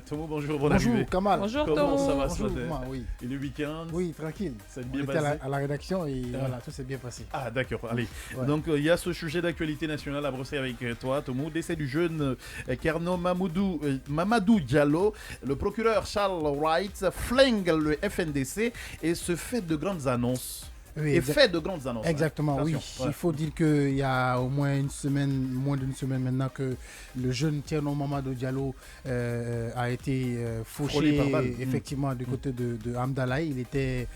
Tomo, bonjour, bonne Bonjour, arrivée. Kamal. Bonjour Comment Tomo. ça va ce Bonjour, matin? moi, oui. Et le week-end? Oui, tranquille. Ça s'est On bien était passé? à la rédaction et voilà, tout s'est bien passé. Ah d'accord, allez. Ouais. Donc il y a ce sujet d'actualité nationale à brosser avec toi, Tomo. Décès du jeune Kerno Mamadou Diallo. Le procureur Charles Wright flingue le FNDC et se fait de grandes annonces. Oui, Fait de grandes annonces. exactement, oui. Attention, ouais. Il faut dire qu'il y a au moins moins d'une semaine maintenant que le jeune Thierno Mamadou Diallo a été Frôlé par fauché balle. effectivement du côté de Hamdallah. Il était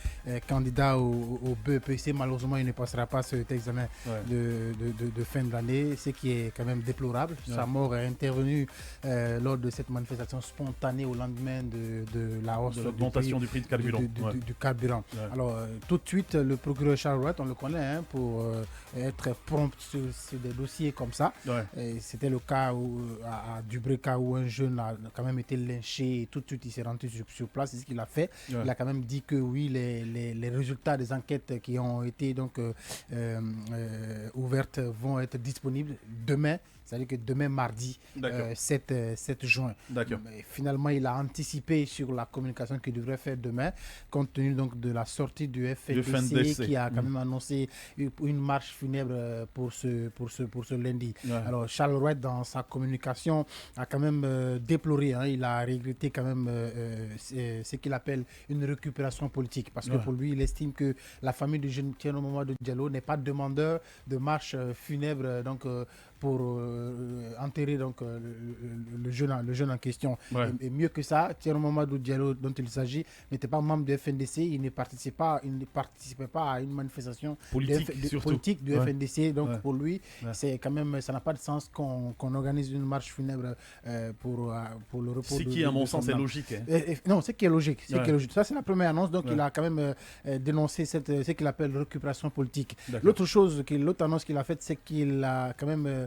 candidat au BEPC. Malheureusement, il ne passera pas cet examen Ouais. de fin de l'année, ce qui est quand même déplorable. Ouais. Sa mort est intervenue lors de cette manifestation spontanée au lendemain de la hausse De l'augmentation du prix de carburant. Ouais. du carburant. Ouais. Alors, tout de suite, le procureur Charles Wright, on le connaît pour être prompt sur des dossiers comme ça. Ouais. Et c'était le cas à Dubreka où un jeune a quand même été lynché et tout de suite il s'est rendu sur place. C'est ce qu'il a fait. Ouais. Il a quand même dit que oui, les résultats des enquêtes qui ont été donc ouvertes vont être disponibles demain. C'est-à-dire que demain, mardi, D'accord. 7 juin. D'accord. Mais finalement, il a anticipé sur la communication qu'il devrait faire demain, compte tenu donc de la sortie du FNDC qui a quand même annoncé une marche funèbre pour ce lundi. Ouais. Alors, Charles Wright, dans sa communication, a quand même déploré, il a regretté quand même ce qu'il appelle une récupération politique. Parce que pour lui, il estime que la famille du jeune Thierno Mamadou Diallo n'est pas demandeur de marche funèbre pour enterrer donc, le jeune en question. Ouais. Et mieux que ça, Thierno Mamadou Diallo dont il s'agit n'était pas membre du FNDC, il ne participait pas à une manifestation politique du FNDC. Donc pour lui, c'est quand même, ça n'a pas de sens qu'on organise une marche funèbre pour le repos. Ce qui, à mon sens, est logique. Non, ce qui est logique. Ça, c'est la première annonce. Donc il a quand même dénoncé ce qu'il appelle récupération politique. L'autre annonce qu'il a faite, c'est qu'il a quand même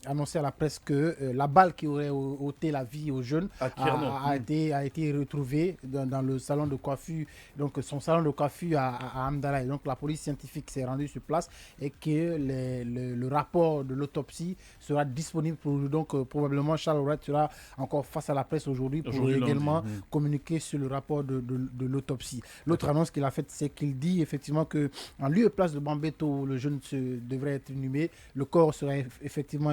annoncé à la presse que la balle qui aurait ôté la vie aux jeunes a été retrouvée dans le salon de coiffure, donc son salon de coiffure à Hamdallah. Et donc la police scientifique s'est rendue sur place et que le rapport de l'autopsie sera disponible donc probablement Charles Wright sera encore face à la presse aujourd'hui pour également communiquer sur le rapport de l'autopsie. L'autre annonce qu'il a faite, c'est qu'il dit effectivement que en lieu et place de Bambeto où le jeune devrait être inhumé, le corps sera effectivement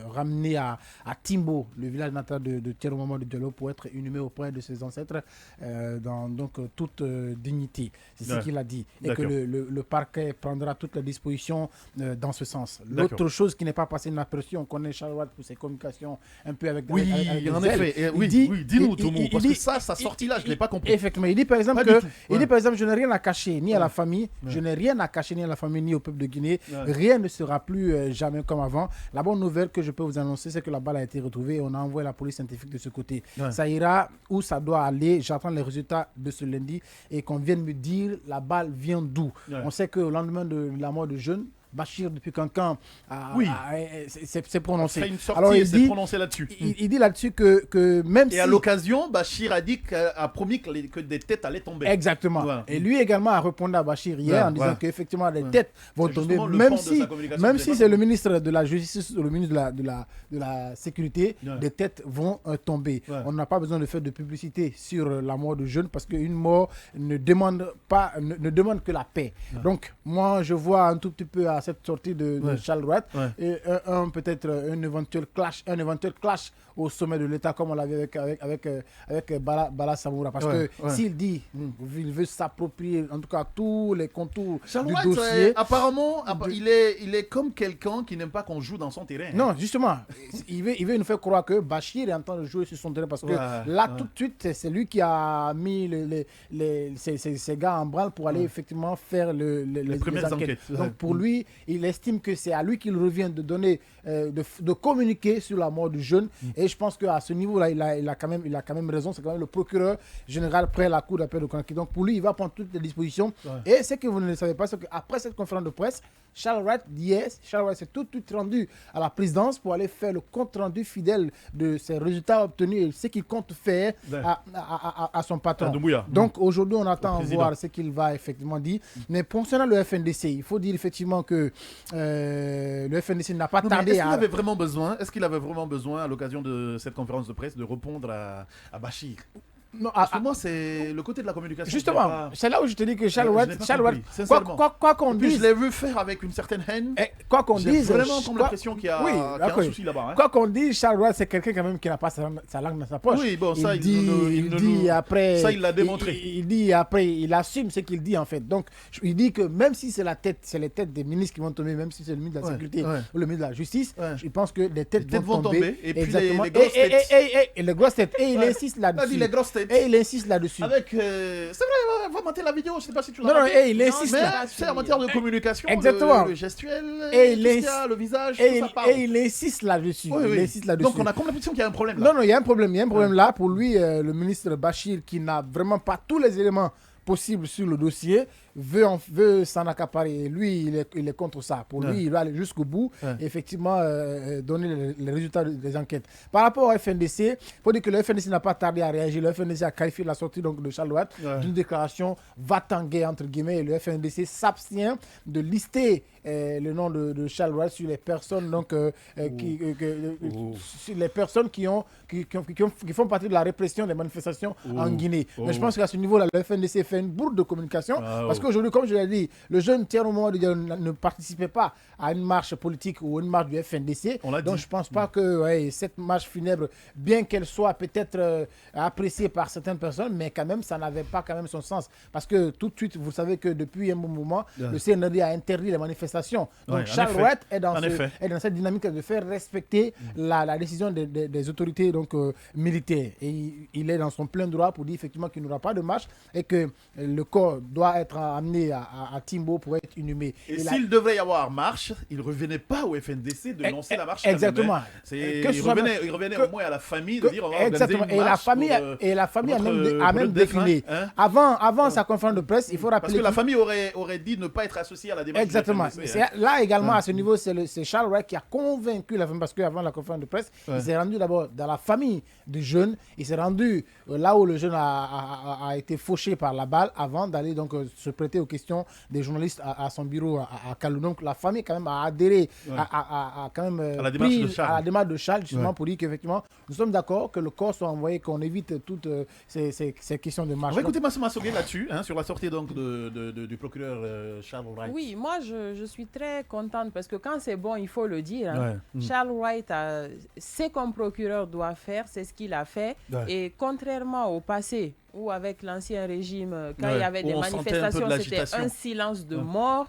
ramené à Timbo, le village natal de Thierno Mamadou Diallo, pour être inhumé auprès de ses ancêtres dans toute dignité. C'est ce qu'il a dit. Et que le parquet prendra toutes les dispositions dans ce sens. L'autre chose qui n'est pas passée inaperçue, on connaît Charles Wright pour ses communications un peu avec en effet. Dis-nous, Tomo, parce que sa sortie là, je ne l'ai pas compris. Effectivement, il dit par exemple je n'ai rien à cacher ni à la famille, je n'ai rien à cacher ni à la famille ni au peuple de Guinée. Rien ne sera plus jamais comme avant. La bonne nouvelle que je peux vous annoncer, c'est que la balle a été retrouvée et on a envoyé la police scientifique de ce côté. Ça ira où ça doit aller. J'attends les résultats de ce lundi et qu'on vienne me dire la balle vient d'où. On sait qu'au lendemain de la mort du jeune, Bachir, depuis qu'un s'est prononcé. Alors il s'est prononcé là-dessus. Il dit là-dessus que même si... Et à l'occasion, Bachir a promis que des têtes allaient tomber. Exactement. Ouais. Et lui également a répondu à Bachir hier en disant qu'effectivement des têtes vont tomber, même si c'est le ministre de la Justice ou le ministre de la Sécurité, des têtes vont tomber. On n'a pas besoin de faire de publicité sur la mort de jeunes parce qu'une mort ne demande que la paix. Donc moi je vois un tout petit peu à cette sortie de Charles Wright et peut-être un éventuel clash au sommet de l'État comme on l'avait avec Bala Samoura parce que s'il dit il veut s'approprier en tout cas tous les contours du dossier, apparemment il est comme quelqu'un qui n'aime pas qu'on joue dans son terrain. Non, justement, il veut nous faire croire que Bachir est en train de jouer sur son terrain parce que tout de suite c'est lui qui a mis ses gars en branle pour aller effectivement faire les premières enquêtes. Donc pour lui, il estime que c'est à lui qu'il revient de donner, de communiquer sur la mort du jeune. Et je pense qu'à ce niveau-là, il a quand même raison. C'est quand même le procureur général près la cour d'appel de Conakry. Donc pour lui, il va prendre toutes les dispositions. Et ce que vous ne savez pas, c'est qu'après cette conférence de presse, Charles Wright Charles Wright s'est tout rendu à la présidence pour aller faire le compte rendu fidèle de ses résultats obtenus et ce qu'il compte faire à son patron. Donc aujourd'hui, on attend voir ce qu'il va effectivement dire. Mais concernant le FNDC, il faut dire effectivement que le FNDC n'a pas tardé à... Est-ce qu'il avait vraiment besoin, à l'occasion de cette conférence de presse, de répondre à Bachir? Non, parce que moi, c'est le côté de la communication. Justement, c'est là où je te dis que Charles Wright, quoi qu'on dise. Je l'ai vu faire avec une certaine haine. Quoi qu'on dise. J'ai vraiment comme l'impression qu'il y a un souci là-bas. Hein. Quoi qu'on dise, Charles Wright, c'est quelqu'un quand même qui n'a pas sa langue dans sa poche. Oui, bon, ça, il dit après. Ça, il l'a démontré. Il dit après, il assume ce qu'il dit en fait. Donc, il dit que même si c'est les têtes des ministres qui vont tomber, même si c'est le ministre de la Sécurité ou le ministre de la Justice, je pense que les têtes vont tomber. Et puis les grosses têtes. Et les grosses têtes. Et il insiste là-dessus. Et il insiste là-dessus. Avec, c'est vrai, va monter la vidéo, je ne sais pas si tu l'as Non, il insiste. C'est en matière de communication, exactement. Le gestuel, le visage, et tout ça parle. Et il insiste là-dessus. Donc on a comme l'impression qu'il y a un problème là. Non, il y a un problème là. Pour lui, le ministre Bachir, qui n'a vraiment pas tous les éléments possibles sur le dossier, veut s'en accaparer. Lui, il est contre ça. Pour lui, il va aller jusqu'au bout et effectivement donner les résultats des enquêtes. Par rapport au FNDC, il faut dire que le FNDC n'a pas tardé à réagir. Le FNDC a qualifié la sortie donc, de Charles Wright d'une déclaration va-t-en-guerre, entre guillemets, et le FNDC s'abstient de lister le nom de Charles Wright sur les personnes donc, sur les personnes qui font partie de la répression des manifestations en Guinée. Mais je pense qu'à ce niveau-là, le FNDC fait une bourde de communication parce qu'aujourd'hui, comme je l'ai dit, le jeune Thierno Momodou Diallo ne participait pas à une marche politique ou une marche du FNDC. Donc je ne pense pas que cette marche funèbre, bien qu'elle soit peut-être appréciée par certaines personnes, mais quand même, ça n'avait pas quand même son sens. Parce que tout de suite, vous savez que depuis un bon moment, le CNRD a interdit les manifestations. Donc Charles Wright est dans cette dynamique de faire respecter la décision des autorités donc, militaires. Et il est dans son plein droit pour dire effectivement qu'il n'y aura pas de marche et que le corps doit être amené à Timbo pour être inhumé. Et s'il devait y avoir marche, il ne revenait pas au FNDC de lancer la marche. Exactement. Il revenait au moins à la famille de dire on va organiser une marche. Et la famille a même décliné. Avant sa conférence de presse, il faut rappeler... Parce que la famille aurait dit ne pas être associée à la démarche. Exactement. Là également, à ce niveau, c'est Charles Wright qui a convaincu la famille, parce qu'avant la conférence de presse, il s'est rendu d'abord dans la famille du jeune, il s'est rendu là où le jeune a été fauché par la balle avant d'aller donc se prêter aux questions des journalistes à son bureau à Kalou. Donc la famille quand même a adhéré à la démarche de Charles justement pour dire qu'effectivement nous sommes d'accord que le corps soit envoyé, qu'on évite toutes ces questions de marche. On va écouter Massogué là-dessus, sur la sortie donc du procureur Charles Wright. Oui, moi je suis très contente parce que quand c'est bon, il faut le dire. Charles Wright, c'est comme procureur doit faire, c'est ce qu'il a fait. Et contrairement au passé, où avec l'ancien régime, quand il y avait des manifestations, c'était un silence de mort.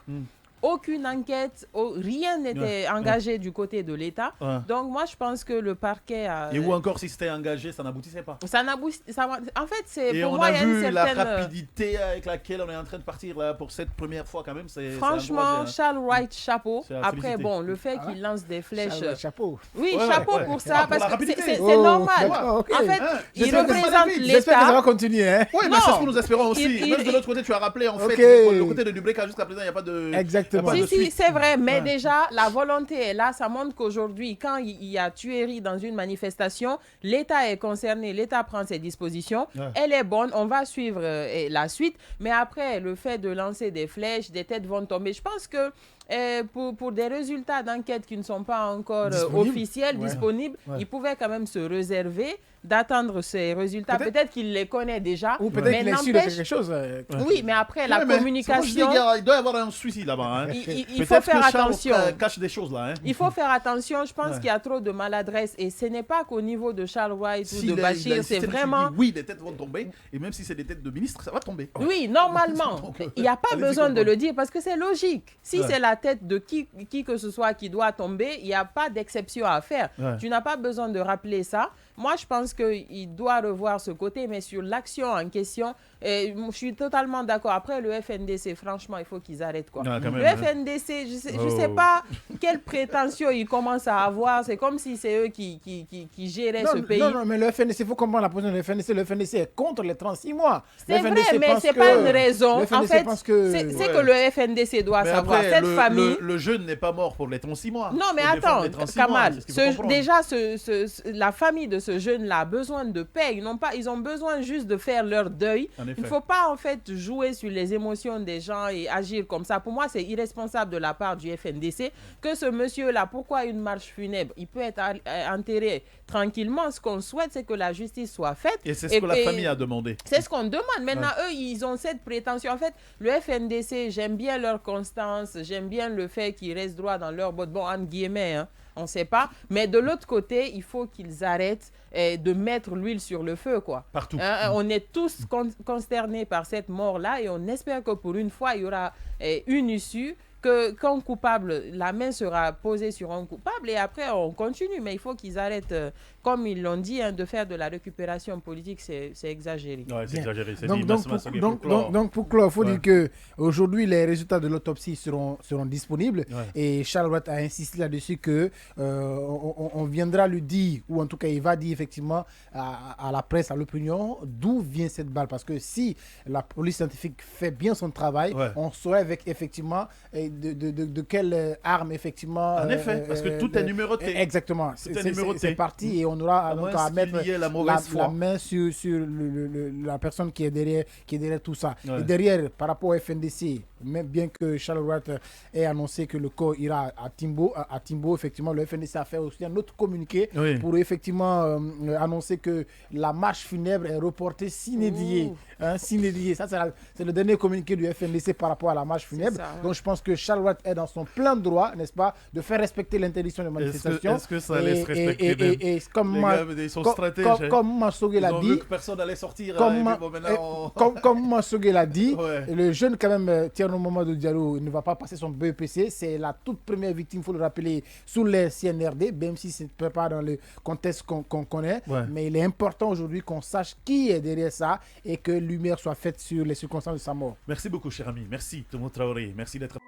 Aucune enquête, rien n'était engagé du côté de l'État. Donc moi je pense que le parquet a... Et où encore si c'était engagé, ça n'aboutissait pas. En fait, c'est pour moi il y a une certaine... Et on a vu la rapidité avec laquelle on est en train de partir là pour cette première fois quand même. Franchement, Charles Wright, chapeau. Après, bon, le fait qu'il lance des flèches... Chapeau. Oui, chapeau pour ça, parce que c'est normal. En fait, il représente l'État. J'espère que ça va continuer. Oui, mais c'est ce que nous espérons aussi. Même de l'autre côté, tu as rappelé en fait, le côté de Dubreuil, jusqu'à présent, il n'y a pas de... Exactement. Si, c'est vrai, mais déjà, la volonté est là. Ça montre qu'aujourd'hui, quand il y a tuerie dans une manifestation, l'État est concerné, l'État prend ses dispositions. Elle est bonne, on va suivre la suite. Mais après, le fait de lancer des flèches, des têtes vont tomber. Je pense que pour des résultats d'enquête qui ne sont pas encore officiels, disponibles, il pouvait quand même se réserver d'attendre ces résultats. Peut-être qu'il les connaît déjà. Ou peut-être qu'il est sûr de quelque chose. Oui, mais après, la communication... Il doit y avoir un suicide là-bas. Il faut faire attention. Cache des choses là. Il faut faire attention. Je pense qu'il y a trop de maladresse. Et ce n'est pas qu'au niveau de Charles Wright ou de Bachir. C'est vraiment... Oui, des têtes vont tomber. Et même si c'est des têtes de ministres, ça va tomber. Oui, normalement. Il n'y a pas besoin de le dire parce que c'est logique. Si c'est la tête de qui que ce soit qui doit tomber, il n'y a pas d'exception à faire. Tu n'as pas besoin de rappeler ça. Moi, je pense qu'il doit revoir ce côté, mais sur l'action en question, je suis totalement d'accord. Après, le FNDC, franchement, il faut qu'ils arrêtent. Le FNDC, je ne sais pas quelle prétention ils commencent à avoir. C'est comme si c'est eux qui géraient ce pays. Non, mais le FNDC, il faut comprendre la position du FNDC. Le FNDC est contre les 36 mois. C'est vrai, mais ce n'est pas une raison. En fait, c'est que le FNDC doit savoir. Après, cette famille... Le jeune n'est pas mort pour les 36 mois. Non, mais attends, Kamal, la famille de ce jeune-là a besoin de paix. Ils ont besoin juste de faire leur deuil. Il ne faut pas, en fait, jouer sur les émotions des gens et agir comme ça. Pour moi, c'est irresponsable de la part du FNDC que ce monsieur-là, pourquoi une marche funèbre? Il peut être enterré tranquillement. Ce qu'on souhaite, c'est que la justice soit faite. Et c'est ce que la famille a demandé. C'est ce qu'on demande. Maintenant, eux, ils ont cette prétention. En fait, le FNDC, j'aime bien leur constance, j'aime bien le fait qu'ils restent droits dans leur botte. Bon, entre guillemets, hein, on ne sait pas. Mais de l'autre côté, il faut qu'ils arrêtent de mettre l'huile sur le feu, quoi. Partout. On est tous consternés par cette mort-là et on espère que pour une fois, il y aura une issue. Qu'un coupable, la main sera posée sur un coupable et après on continue. Mais il faut qu'ils arrêtent, comme ils l'ont dit, de faire de la récupération politique, c'est exagéré. Ouais, c'est exagéré. Donc pour clore, il faut dire qu'aujourd'hui, les résultats de l'autopsie seront disponibles. Et Charles Wright a insisté là-dessus qu'on viendra lui dire, ou en tout cas il va dire effectivement à la presse, à l'opinion, d'où vient cette balle. Parce que si la police scientifique fait bien son travail, on saurait avec effectivement... De quelle arme effectivement. En effet, parce que tout est numéroté. Exactement. C'est parti et on aura donc à mettre la main sur la personne qui est derrière tout ça. Et derrière, par rapport au FNDC, même bien que Charles Wright ait annoncé que le corps ira à Timbo, effectivement, le FNDC a fait aussi un autre communiqué pour effectivement annoncer que la marche funèbre est reportée sine die. Ça, c'est le dernier communiqué du FNDC par rapport à la marche funèbre. Donc, je pense que Charles Wright est dans son plein droit, n'est-ce pas, de faire respecter l'interdiction de manifestation. Est-ce que ça laisse respecter et comme ils sont stratèges. Comme Massogué l'a dit. Personne n'allait sortir. Comme Massogué l'a dit, le jeune, quand même, Thierno Mamadou Diallo ne va pas passer son BEPC. C'est la toute première victime, il faut le rappeler, sous les CNRD, même si ce n'est pas dans le contexte qu'on connaît. Mais il est important aujourd'hui qu'on sache qui est derrière ça et que lumière soit faite sur les circonstances de sa mort. Merci beaucoup, cher ami. Merci, Tomo Traoré. Merci d'être...